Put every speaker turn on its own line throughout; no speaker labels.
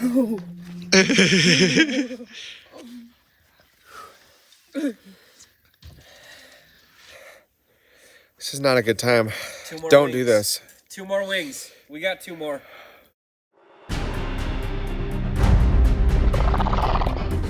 This is not a good time.
Don't
wings. Do this.
2 more wings. We got 2 more.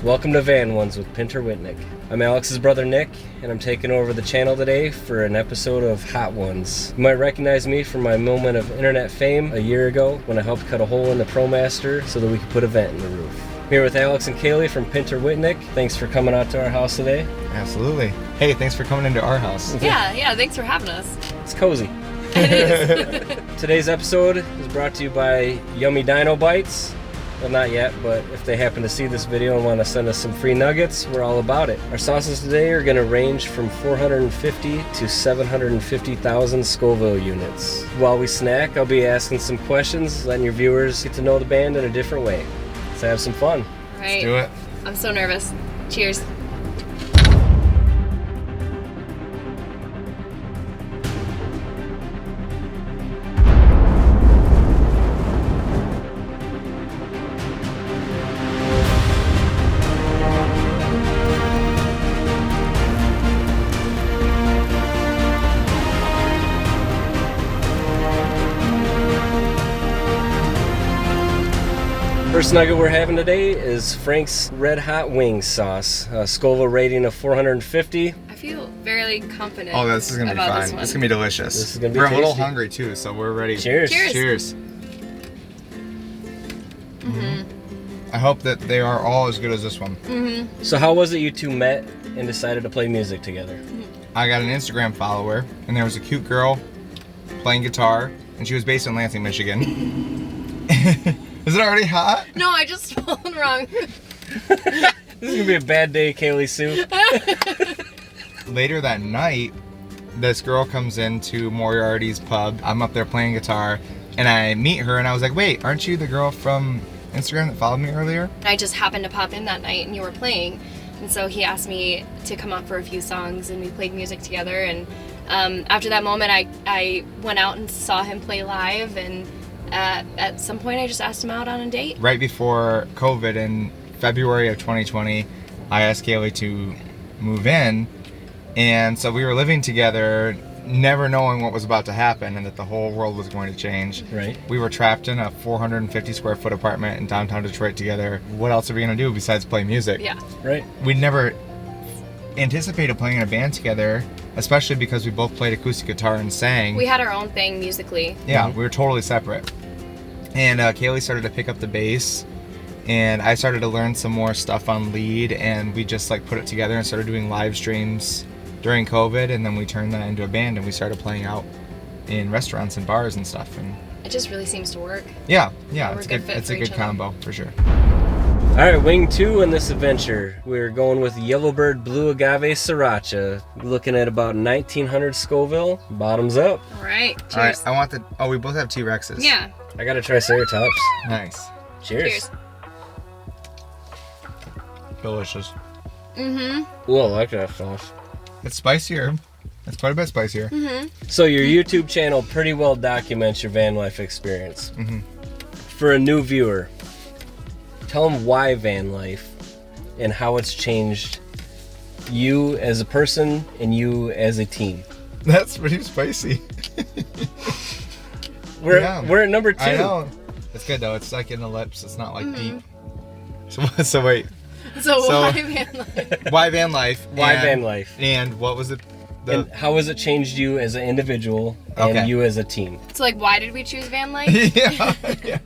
Welcome to Van Ones with Pinter Whitnick. I'm Alex's brother Nick, and I'm taking over the channel today for an episode of Hot Ones. You might recognize me from my moment of internet fame a year ago when I helped cut a hole in the ProMaster so that we could put a vent in the roof. I'm here with Alex and Kaylee from Pinter Whitnick. Thanks for coming out to our house today.
Absolutely. Hey, thanks for coming into our house.
Yeah, thanks for having us.
It's cozy.
It is.
Today's episode is brought to you by Yummy Dino Bites. Well, not yet, but if they happen to see this video and want to send us some free nuggets, we're all about it. Our sauces today are going to range from 450 to 750,000 Scoville units. While we snack, I'll be asking some questions, letting your viewers get to know the band in a different way. Let's have some fun.
All right.
Let's do it.
I'm so nervous. Cheers.
First nugget we're having today is Frank's Red Hot Wings sauce. Scoville rating of 450.
I feel very confident.
Oh, this is gonna be fine. This is gonna be delicious.
This is gonna be
We're a little
tasty.
hungry too, so we're ready.
Cheers.
Cheers.
Cheers. I hope that they are all as good as this one.
So how was it you two met and decided to play music together?
I got an Instagram follower, and there was a cute girl playing guitar, and she was based in Lansing, Michigan. Is it already hot?
No, I just spelled wrong.
This is gonna be a bad day, Kaylee Sue.
Later that night, this girl comes into Moriarty's pub. I'm up there playing guitar, and I meet her, and I was like, wait, aren't you the girl from Instagram that followed me earlier?
I just happened to pop in that night and you were playing. And so he asked me to come up for a few songs and we played music together. And after that moment, I went out and saw him play live. And at some point, I just asked him out on a date.
Right before COVID in February of 2020, I asked Kaylee to move in. And so we were living together, never knowing what was about to happen and that the whole world was going to change.
Right.
We were trapped in a 450 square foot apartment in downtown Detroit together. What else are we going to do besides play music?
Yeah.
Right.
We never anticipated playing in a band together, especially because we both played acoustic guitar and sang.
We had our own thing musically.
Yeah, we were totally separate. And Kaylee started to pick up the bass, and I started to learn some more stuff on lead, and we just like put it together and started doing live streams during COVID, and then we turned that into a band and we started playing out in restaurants and bars and stuff. And
It just really seems to work.
yeah,
we're
it's
a good
good.
fit
It's
for
a good
each other.
combo for sure.
All right, wing 2 in this adventure. We're going with Yellowbird Blue Agave Sriracha. Looking at about 1900 Scoville. Bottoms up.
All right. Cheers.
All right, I want the. Oh, we both have T-Rexes.
Yeah.
I gotta try Triceratops.
Nice.
Cheers.
Cheers.
Delicious.
Mm-hmm.
Ooh, I like that sauce.
It's spicier. It's quite a bit spicier.
So your YouTube channel pretty well documents your van life experience. For a new viewer, tell them why van life and how it's changed you as a person and you as a team.
That's pretty spicy.
We're
Yeah.
we're at number 2.
I know. It's good though. It's like in the lips. It's not like deep. So wait.
So
So-
why van life?
Why van life?
Why
and,
van life?
And what was it?
And how has it changed you as an individual and
Okay.
you as a team?
So like, why did we choose van life?
yeah.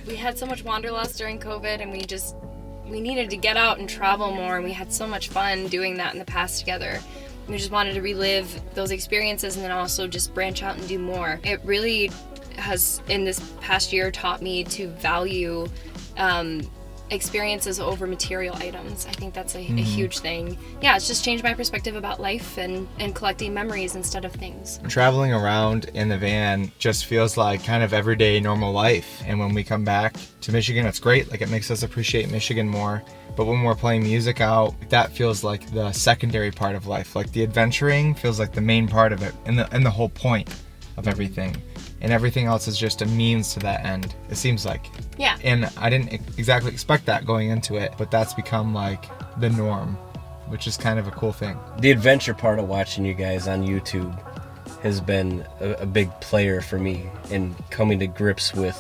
We had so much wanderlust during COVID, and we needed to get out and travel more, and we had so much fun doing that in the past together. We just wanted to relive those experiences and then also just branch out and do more. It really has, in this past year, taught me to value experiences over material items. I think that's a huge thing. Yeah, it's just changed my perspective about life and collecting memories instead of things.
Traveling around in the van just feels like kind of everyday normal life. And when we come back to Michigan, it's great. Like, it makes us appreciate Michigan more. But when we're playing music out, that feels like the secondary part of life. Like, the adventuring feels like the main part of it and the whole point of everything. and everything else is just a means to that end, it seems like.
Yeah.
And I didn't exactly expect that going into it, but that's become like the norm, which is kind of a cool thing.
The adventure part of watching you guys on YouTube has been a big player for me in coming to grips with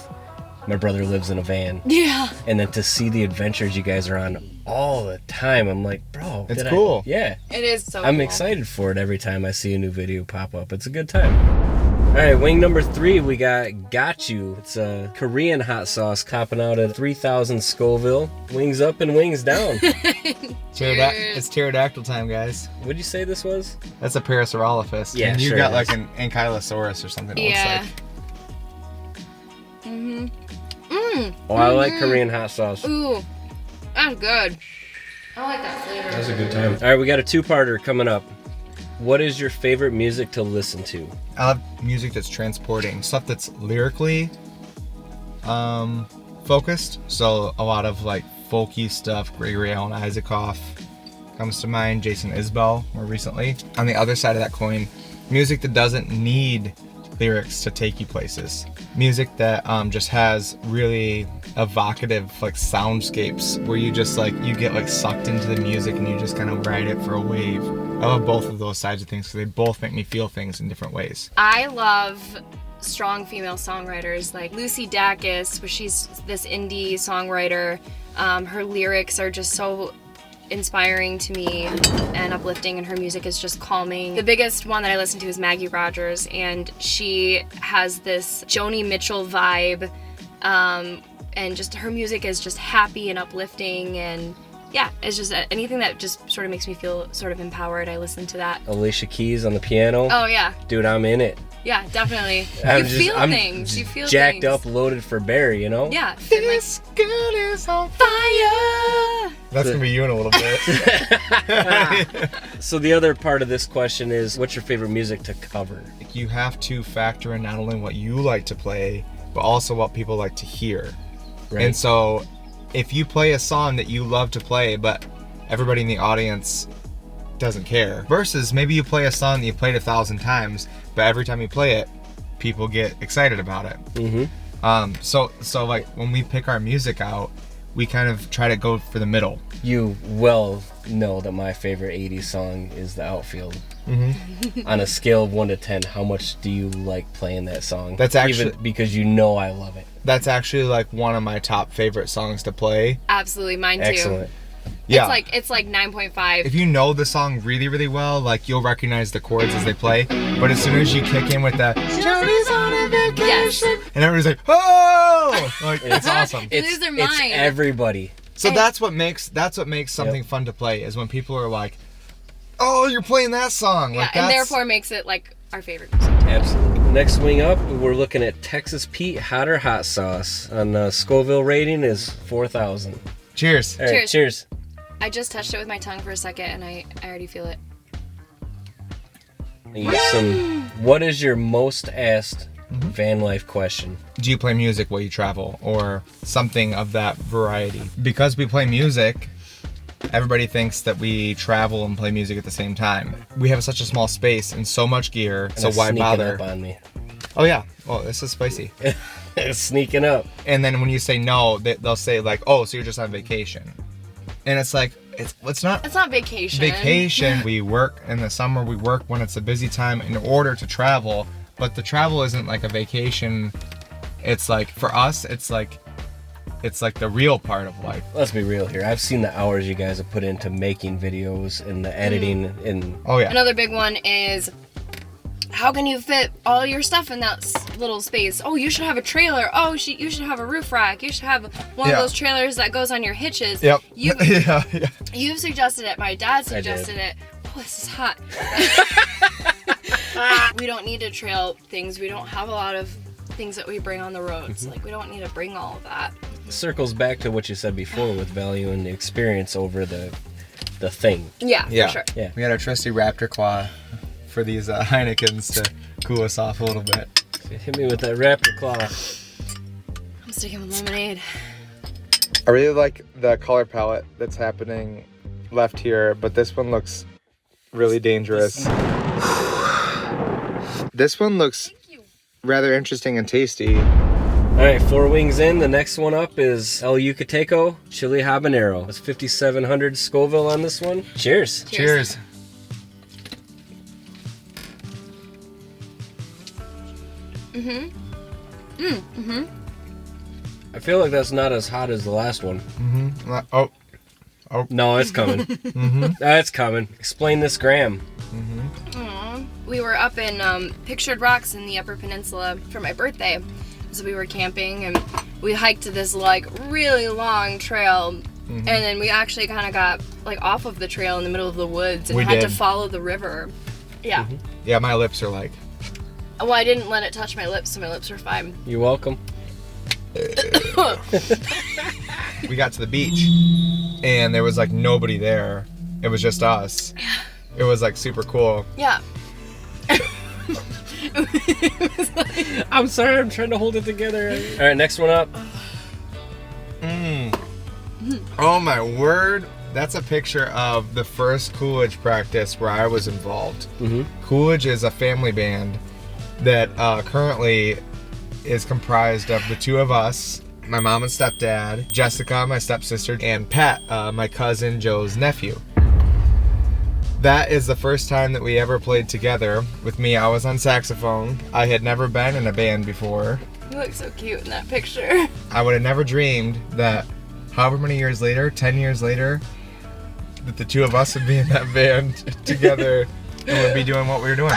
my brother lives in a van.
Yeah.
And then to see the adventures you guys are on all the time, I'm like, bro,
It's cool.
Yeah.
It is so
I'm
cool.
excited for it every time I see a new video pop up. It's a good time. All right, wing number 3, we got You. It's a Korean hot sauce topping out at 3,000 Scoville. Wings up and wings down.
It's pterodactyl time, guys.
What'd you say this was?
That's a Parasaurolophus.
Yeah,
and you
sure
got
it
like
is.
an Ankylosaurus or something. It
Yeah.
looks like.
Oh, I like Korean hot sauce.
Ooh, that's good. I like that flavor.
That's a good time. All right, we got a 2-parter coming up. What is your favorite music to listen to?
I love music that's transporting, stuff that's lyrically focused. So a lot of like folky stuff. Gregory Alan Isaacoff comes to mind. Jason Isbell more recently. On the other side of that coin, music that doesn't need lyrics to take you places. Music that just has really evocative like soundscapes where you just like you get like sucked into the music and you just kind of ride it for a wave. I love both of those sides of things because they both make me feel things in different ways.
I love strong female songwriters like Lucy Dacus, where she's this indie songwriter. Her lyrics are just so inspiring to me and uplifting, and her music is just calming. The biggest one that I listen to is Maggie Rogers, and she has this Joni Mitchell vibe, and just her music is just happy and uplifting, and yeah, it's just anything that just sort of makes me feel sort of empowered. I listen to that.
Alicia Keys on the piano.
Oh yeah,
Dude, I'm in it.
yeah, definitely.
I'm
You feel things. You feel
jacked
things.
up, loaded for Barry, you know?
Yeah. and, like,
This girl is on
fire.
That's gonna be you in a little bit.
So the other part of this question is, what's your favorite music to cover?
You have to factor in not only what you like to play, but also what people like to hear.
Right.
And so, if you play a song that you love to play, but everybody in the audience doesn't care, versus maybe you play a song that you've played 1,000 times, but every time you play it, people get excited about it.
Mm-hmm.
So like when we pick our music out, we kind of try to go for the middle.
You well know that my favorite 80s song is The Outfield.
Mm-hmm.
On a scale of 1 to 10, how much do you like playing that song?
That's actually-
Even because you know I love it.
That's actually like one of my top favorite songs to play.
Absolutely, mine too.
Excellent.
Yeah.
It's like 9.5.
If you know the song really, really well, like you'll recognize the chords as they play. But as soon as you kick in with the Johnny's on a vacation,
Yes.
and everybody's like, oh, like it's awesome.
These are
It's
mine.
everybody.
So that's what makes something fun to play, is when people are like, oh, you're playing that song.
Yeah,
Like
and
that's,
therefore makes it like our favorite music.
Absolutely. Next wing up, we're looking at Texas Pete Hot or Hot Sauce. On Scoville rating is 4,000.
cheers.
All right, cheers.
I just touched it with my tongue for a second, and I already feel it.
What is your most asked van life question?
Do you play music while you travel, or something of that variety? Because we play music, everybody thinks that we travel and play music at the same time. We have such a small space and so much gear, so
It's
why
sneaking
bother?
up on me.
Oh yeah, well this is spicy.
It's sneaking up.
And then when you say no, they'll say like, oh, so you're just on vacation. And it's like, it's not
It's not vacation.
vacation. We work in the summer, we work when it's a busy time in order to travel, but the travel isn't like a vacation. It's like, for us, it's like the real part of life.
Let's be real here. I've seen the hours you guys have put into making videos and the editing and
Oh yeah.
Another big one is, how can you fit all your stuff in that little space? Oh, you should have a trailer. Oh, you should have a roof rack. You should have one of
Yeah.
those trailers that goes on your hitches.
Yep.
You
yeah.
You've suggested it. My dad
I did.
suggested it. Oh, this is hot. We don't need to trail things. We don't have a lot of things that we bring on the roads. Like, we don't need to bring all of that.
circles back to what you said before with valuing the experience over the thing.
Yeah,
Yeah.
for sure.
Yeah.
We got our trusty Raptor Claw for these Heinekens to cool us off a little bit.
Hit me with that Raptor Claw.
I'm sticking with lemonade.
I really like the color palette that's happening left here, but this one looks really dangerous. This one looks rather interesting and tasty.
All right, 4 wings in. The next one up is El Yucateco Chili Habanero. It's 5,700 Scoville on this one. Cheers.
Cheers.
I feel like that's not as hot as the last one.
Oh.
No, it's coming. It's coming. Explain this gram.
Aw. We were up in Pictured Rocks in the Upper Peninsula for my birthday. So we were camping and we hiked this like really long trail. And then we actually kind of got like off of the trail in the middle of the woods and had to follow the river. Yeah.
Yeah, my lips are like...
Well, I didn't let it touch my lips, so my lips are fine.
You're welcome.
We got to the beach and there was like nobody there. It was just us. It was like super cool.
Yeah.
I'm sorry, I'm trying to hold it together. All right, next one up.
Oh my word. That's a picture of the first Coolidge practice where I was involved. Coolidge is a family band that currently is comprised of the two of us, my mom and stepdad, Jessica, my stepsister, and Pat, my cousin Joe's nephew. That is the first time that we ever played together. With me, I was on saxophone. I had never been in a band before.
You look so cute in that picture.
I would have never dreamed that however many years later, 10 years later, that the two of us would be in that band together and would be doing what we were doing. So.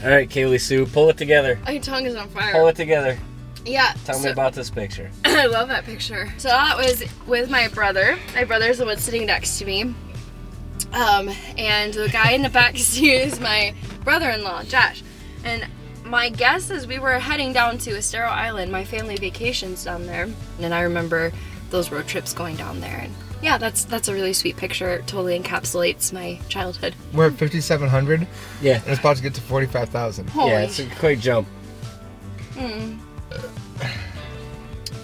All right, Kaylee Sue, pull it together.
My tongue is on fire.
Pull it together.
Yeah.
Tell me about this picture.
I love that picture. So that was with my brother. My brother's the one sitting next to me. And the guy in the back seat is my brother-in-law, Josh. And my guess is we were heading down to Estero Island. My family vacations down there. And I remember those road trips going down there. And yeah, that's a really sweet picture. It totally encapsulates my childhood.
We're at 5,700.
Yeah.
And it's about to get to 45,000.
Yeah, it's a quick jump.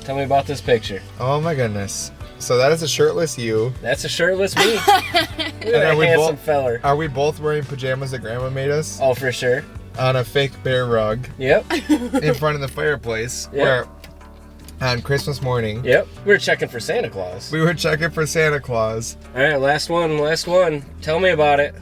Tell me about this picture.
Oh my goodness. So that is a shirtless you.
That's a shirtless me. Look at that handsome feller.
Are we both wearing pajamas that Grandma made us?
Oh, for sure.
On a fake bear rug.
Yep.
In front of the fireplace.
Yep.
Where on Christmas morning.
Yep. We were checking for Santa Claus.
We were checking for Santa Claus.
All right, last one. Tell me about it.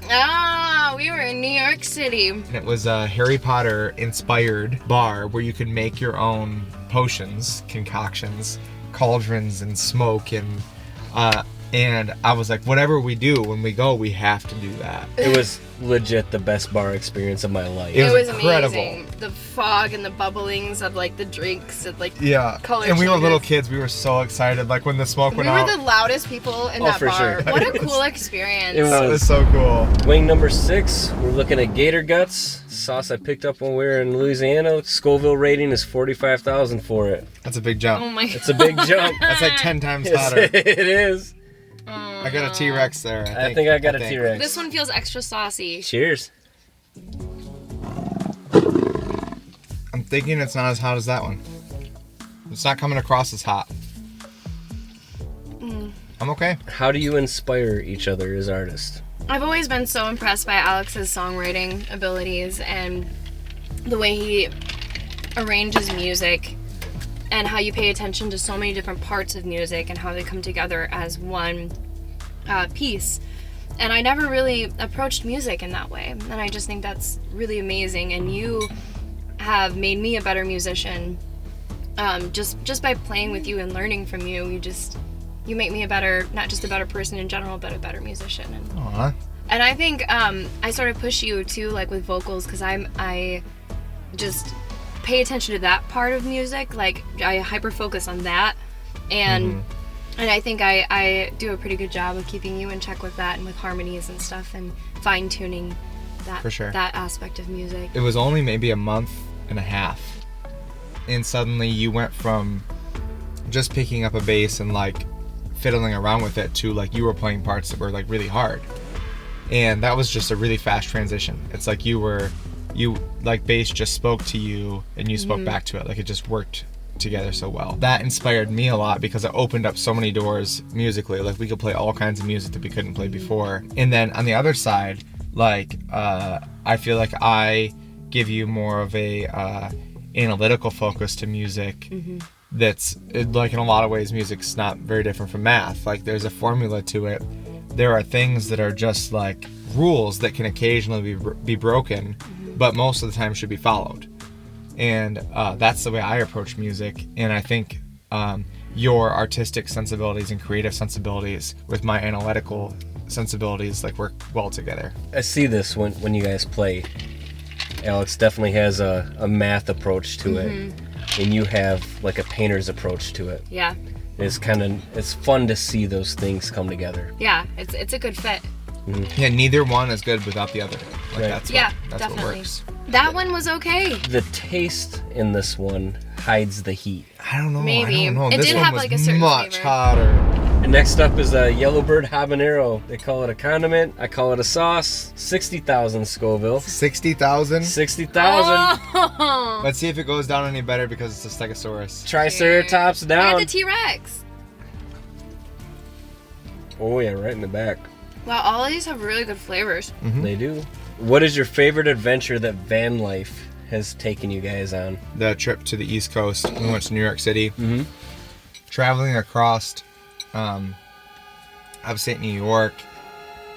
We were in New York City.
And it was a Harry Potter inspired bar where you could make your own potions, concoctions, cauldrons and smoke and I was like, whatever we do when we go, we have to do that.
It was legit the best bar experience of my life.
It was
incredible.
incredible.
The fog and the bubblings of like the drinks and like color
and we were
changes.
little kids. We were so excited. Like when the smoke went out.
We were the loudest people in that
for
bar.
sure.
What a cool experience.
It
It was so cool.
Wing number 6, we're looking at gator guts. Sauce I picked up when we were in Louisiana. Scoville rating is 45,000 for it.
That's a big jump.
Oh my god.
It's a big jump.
That's like 10 times
Yes,
hotter.
it is.
I got a T-Rex there.
I think I got a T-Rex.
This one feels extra saucy.
Cheers.
I'm thinking it's not as hot as that one. It's not coming across as hot. I'm okay.
How do you inspire each other as artists?
I've always been so impressed by Alex's songwriting abilities and the way he arranges music and how you pay attention to so many different parts of music and how they come together as one piece. And I never really approached music in that way. And I just think that's really amazing. And you have made me a better musician just by playing with you and learning from you. You make me a better, not just a better person in general, but a better musician.
Aww.
And I think I sort of push you too, like with vocals, because I just pay attention to that part of music. Like I hyper focus on that, and I think I do a pretty good job of keeping you in check with that and with harmonies and stuff and fine tuning that
For sure.
that aspect of music.
It was only maybe a month and a half, and suddenly you went from just picking up a bass and like fiddling around with it to like you were playing parts that were like really hard, and that was just a really fast transition. It's like you like bass just spoke to you and you spoke back to it. Like it just worked together so well. That inspired me a lot because it opened up so many doors musically. Like we could play all kinds of music that we couldn't play before. And then on the other side, like I feel like I give you more of a analytical focus to music. That's like, in a lot of ways, music's not very different from math. Like, there's a formula to it. There are things that are just like rules that can occasionally be broken, but most of the time should be followed. And that's the way I approach music. And I think your artistic sensibilities and creative sensibilities with my analytical sensibilities like work well together.
I see this when you guys play. Alex definitely has a math approach to it, and you have like a painter's approach to it.
Yeah.
It's fun to see those things come together.
Yeah, it's a good fit.
Yeah, neither one is good without the other. Like,
Right.
that's
Definitely.
what works.
That one was okay.
The taste in this one hides the heat.
I don't know.
Maybe.
I don't know.
It
This
did
one
have,
was
like, a certain
much
flavor.
hotter.
And next up is a Yellowbird habanero. They call it a condiment. I call it a sauce. 60,000 Scoville.
60,000.
60,000.
Oh.
Let's see if it goes down any better because it's a Stegosaurus.
Triceratops
Look at
down.
the T-Rex.
Oh yeah, right in the back.
Wow, all of these have really good flavors.
They do. What is your favorite adventure that van life has taken you guys on?
The trip to the East Coast. We went to New York City.
Mm-hmm.
Traveling across upstate New York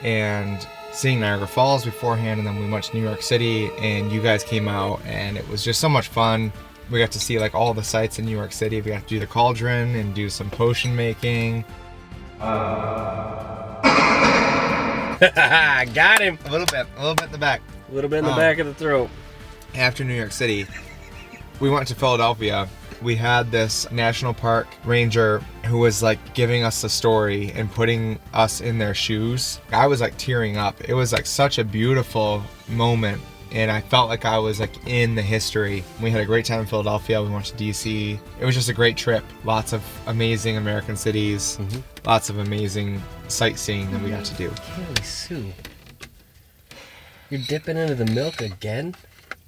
and seeing Niagara Falls beforehand, and then we went to New York City and you guys came out and it was just so much fun. We got to see like all the sights in New York City. We got to do the cauldron and do some potion making.
Got him.
A little bit in the back.
A little bit in the back of the throat.
After New York City, we went to Philadelphia. We had this national park ranger who was like giving us the story and putting us in their shoes. I was like tearing up. It was like such a beautiful moment, and I felt like I was like in the history. We had a great time in Philadelphia. We went to DC. It was just a great trip. Lots of amazing American cities. Lots of amazing sightseeing that we got to do.
Holy Sue. You're dipping into the milk again?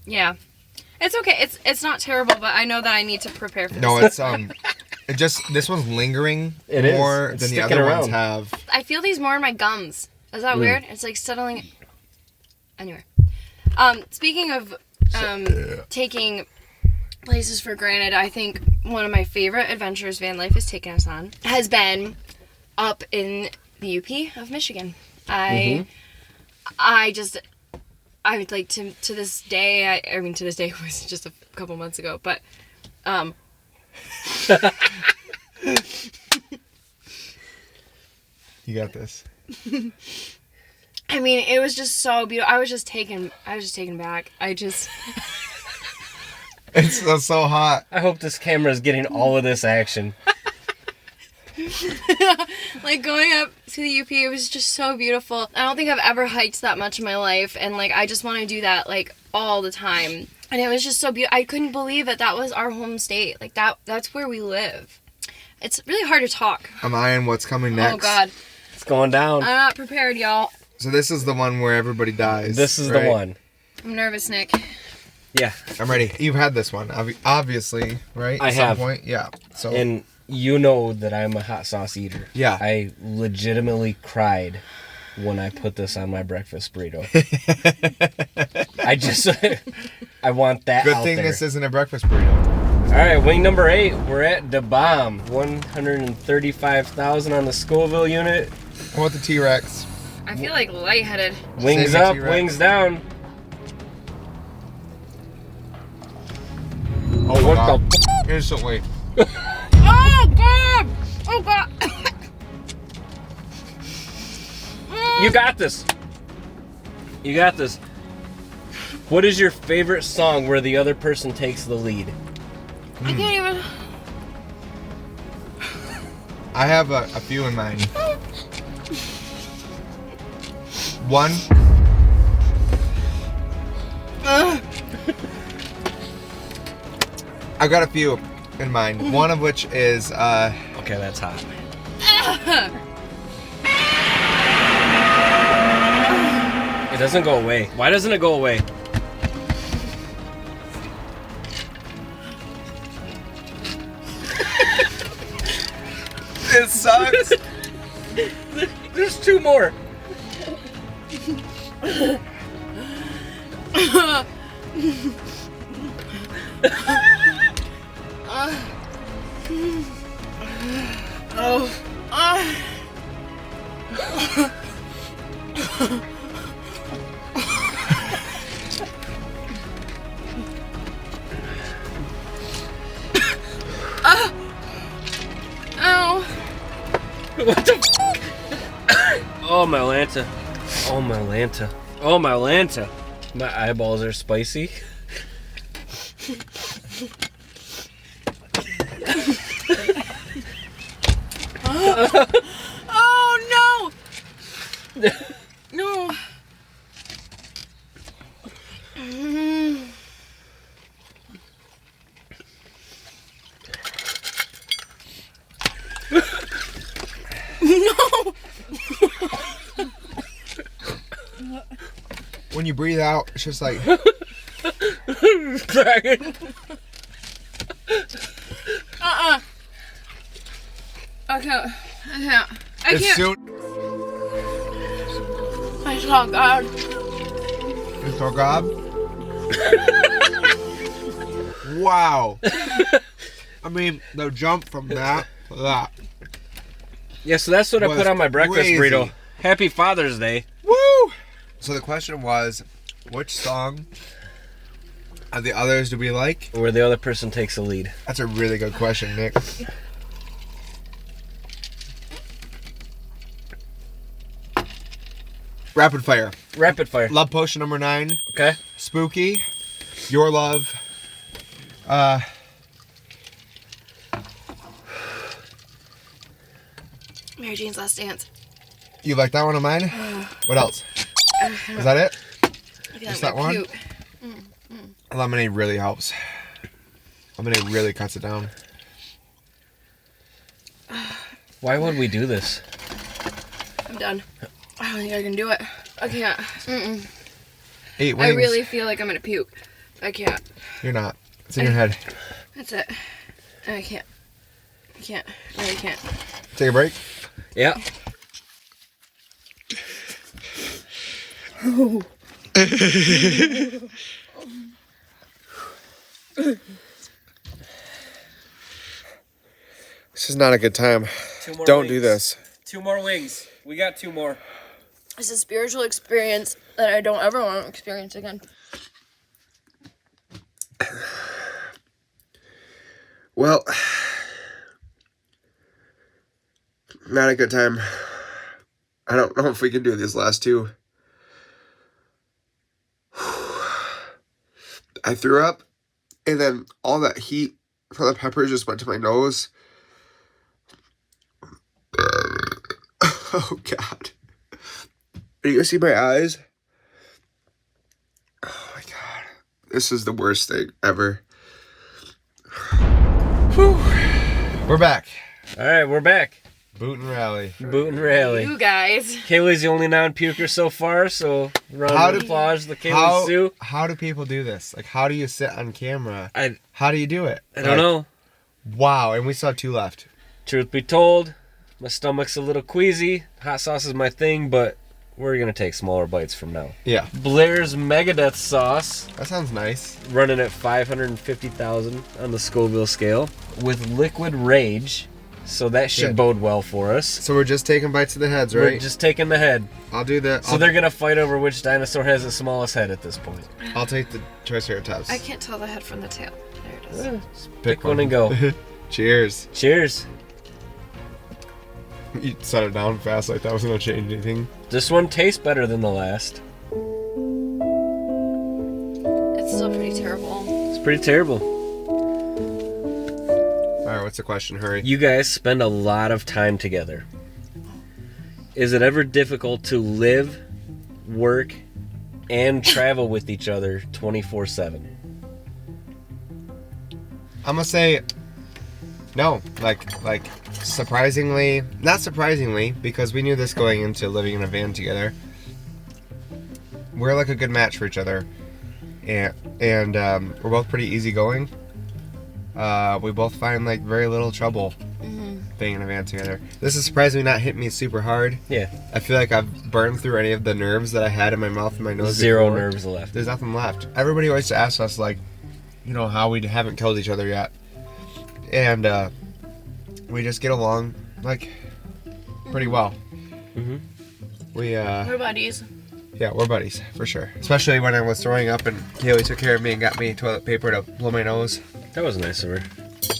Yeah. It's okay. It's not terrible, but I know that I need to prepare for this.
No, it's it just, this one's lingering
It is.
more
It's
than the
sticking
other ones
around.
have.
I feel these more in my gums. Is that weird? It's like settling. Anyway. Speaking of taking places for granted, I think one of my favorite adventures van life has taken us on has been up in the UP of Michigan. I would like to this day, I mean to this day, it was just a couple months ago, but
You got this.
I mean, it was just so beautiful. I was just taken back.
It's so hot.
I hope this camera is getting all of this action.
Like going up to the UP, it was just so beautiful. I don't think I've ever hiked that much in my life, and like I just want to do that like all the time. And it was just so beautiful. I couldn't believe that was our home state. Like that's where we live. It's really hard to talk.
I'm eyeing what's coming next.
Oh God,
It's going down.
I'm not prepared, y'all.
So this is the one where everybody dies.
This is
right?
the one.
I'm nervous, Nick.
Yeah.
I'm ready. You've had this one, obviously, right?
I
At some
have.
point, yeah. So
And you know that I'm a hot sauce eater.
Yeah.
I legitimately cried when I put this on my breakfast burrito. I want that
good
out
thing
there.
this isn't a breakfast burrito.
All right, wing number 8. We're at Da Bomb. 135,000 on the Scoville unit.
I want the T-Rex.
I feel like lightheaded.
Wings
Save it,
up,
T-Rex.
wings down. Oh, what
God.
the?
Instantly.
Oh God! Oh God!
You got this. You got this. What is your favorite song where the other person takes the lead?
I can't even.
I have a few in mind. One. I've got a few in mind. One of which is
Okay, that's hot. It doesn't go away. Why doesn't it go away?
it sucks.
There's 2 more. What the f? Oh, my Lanta. Oh, my Lanta. Oh, my Lanta. My eyeballs are spicy.
Oh, no! No. No!
When you breathe out, it's just like.
I can't. I
As
can't.
soon.
I saw God.
You saw God? Wow. I mean, the jump from that to that.
Yeah, so that's what I
Was
put on my breakfast
crazy.
burrito. Happy Father's Day.
Woo! So the question was, which song of the others do we like?
Where the other person takes the lead.
That's a really good question, Nick. Rapid fire.
Rapid fire.
Love potion number 9.
Okay.
Spooky. Your love.
Mary Jane's Last Dance.
You like that one of mine? What else? Is that it?
I feel
Just
like
that one?
puke.
Lemonade really helps. Lemonade really cuts it down.
Why would we do this?
I'm done. I don't think I can do it. I can't.
8 wings.
I really feel like I'm gonna puke. I can't.
You're not. It's in your head.
That's it. I can't. I can't. I really can't.
Take a break.
Yeah.
This is not a good time.
2 more
Don't
wings.
do this.
2 more wings. We got 2 more.
It's a spiritual experience that I don't ever want to experience again.
Well, not a good time. I don't know if we can do these last 2. I threw up, and then all that heat from the peppers just went to my nose. Oh, God. Are you gonna see my eyes? Oh, my God. This is the worst thing ever.
Whew. We're back.
All right, we're back.
Boot and rally.
Boot and rally.
You guys.
Kaylee's the only non-puker so far, so round of applause to Kaylee Sue.
How do people do this? Like, how do you sit on camera?
I
How do you do it?
don't know.
Wow, and we still have 2 left.
Truth be told, my stomach's a little queasy. Hot sauce is my thing, but we're going to take smaller bites from now.
Yeah.
Blair's Megadeth sauce,
That sounds nice.
running at 550,000 on the Scoville scale, with Liquid Rage, so that should
Good.
bode well for us.
So we're just taking bites to the heads,
We're
right?
just taking the head.
I'll do that.
So they're going to fight over which dinosaur has the smallest head at this point.
I'll take the Triceratops.
I can't tell the head from the tail. There it is.
Pick one and go.
Cheers.
Cheers.
You set it down fast like that was gonna change anything.
This one tastes better than the last.
It's still pretty terrible.
It's pretty terrible.
Alright, what's the question? Hurry.
You guys spend a lot of time together. Is it ever difficult to live, work, and travel with each other 24/7?
I'm gonna say no. Like surprisingly, not surprisingly, because we knew this going into living in a van together. We're like a good match for each other, and we're both pretty easygoing. We both find like very little trouble being in a van together. This is surprisingly not hitting me super hard.
Yeah.
I feel like I've burned through any of the nerves that I had in my mouth and my nose.
Zero
before.
nerves left.
There's nothing left. Everybody always asks us like, you know, how we haven't killed each other yet, and we just get along like pretty well.
Mm-hmm.
We're buddies.
Yeah, we're buddies for sure. Especially when I was throwing up and Kaylee took care of me and got me toilet paper to blow my nose.
That was nice of her.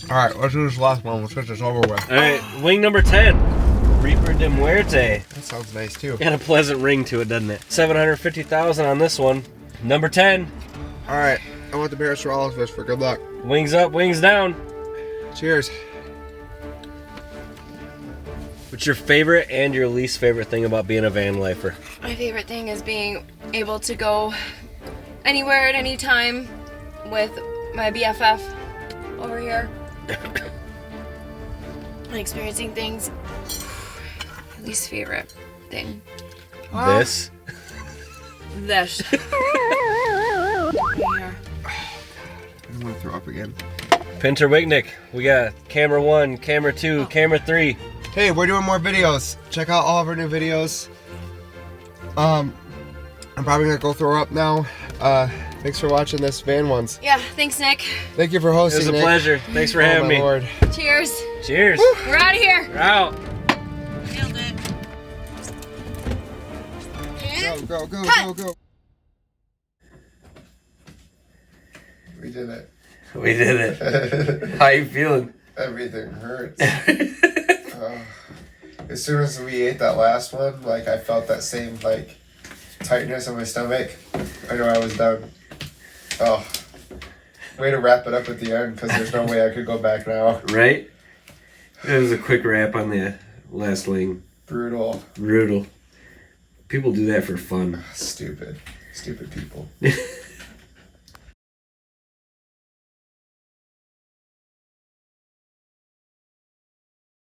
All right, let's do this last one. Let's get this over with.
All right, wing number 10, Reaper de Muerte.
That sounds nice too.
Got a pleasant ring to it, doesn't it? 750,000 on this one. Number 10.
All right, I want the Barris for all of us for good luck.
Wings up, wings down.
Cheers.
What's your favorite and your least favorite thing about being a van lifer?
My favorite thing is being able to go anywhere at any time with my BFF over here and experiencing things. Least favorite thing.
This.
This. Here.
I want to throw up again.
Pinter Wignick. We got camera 1, camera 2, camera 3.
Hey, we're doing more videos. Check out all of our new videos. I'm probably gonna go throw up now. Thanks for watching this van ones.
Yeah, thanks, Nick.
Thank you for
It
hosting.
was a
Nick.
pleasure. Thanks for
Oh,
having
my
me.
Lord.
Cheers.
Cheers.
We're out of here.
We're out.
Nailed it.
Go, go, go, go, go. We did it.
We did it. How you feeling?
Everything hurts. As soon as we ate that last one, like I felt that same like tightness in my stomach. I know I was done. Oh, way to wrap it up at the end because there's no way I could go back now.
Right? It was a quick wrap on the last wing.
Brutal.
Brutal. People do that for fun.
Stupid people.